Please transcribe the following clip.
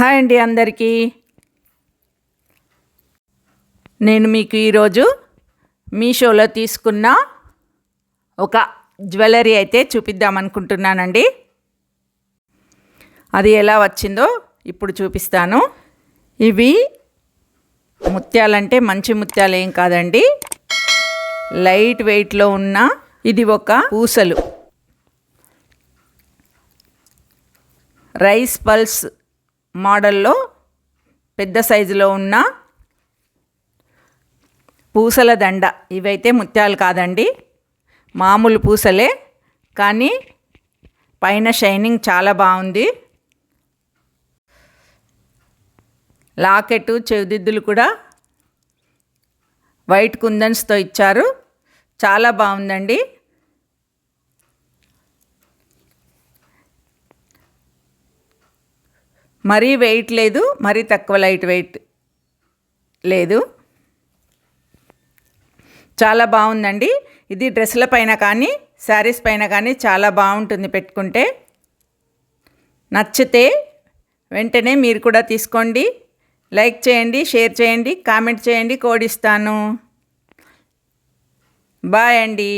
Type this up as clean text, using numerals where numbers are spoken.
Hi అండి అందరికీ. నేను మీకు ఈరోజు మీషోలో తీసుకున్న ఒక జ్యువెలరీ అయితే చూపిద్దామనుకుంటున్నానండి. అది ఎలా వచ్చిందో ఇప్పుడు చూపిస్తాను. ఇవి ముత్యాలంటే మంచి ముత్యాలు ఏం కాదండి, లైట్ వెయిట్లో ఉన్న ఇది ఒక పూసలు రైస్ పల్స్ మోడల్లో పెద్ద సైజులో ఉన్న పూసల దండ. ఇవైతే ముత్యాలు కాదండి, మామూలు పూసలే, కానీ పైన షైనింగ్ చాలా బాగుంది. లాకెట్టు, చెవిదిద్దులు కూడా వైట్ కుందన్స్తో ఇచ్చారు. చాలా బాగుందండి. మరీ వెయిట్ లేదు, మరీ తక్కువ లైట్ వెయిట్ లేదు. చాలా బాగుందండి. ఇది డ్రెస్సుల పైన కానీ శారీస్ పైన కానీ చాలా బాగుంటుంది పెట్టుకుంటే. నచ్చితే వెంటనే మీరు కూడా తీసుకోండి. లైక్ చేయండి, షేర్ చేయండి, కామెంట్ చేయండి, కోడ్ ఇస్తాను. బాయ్ అండి.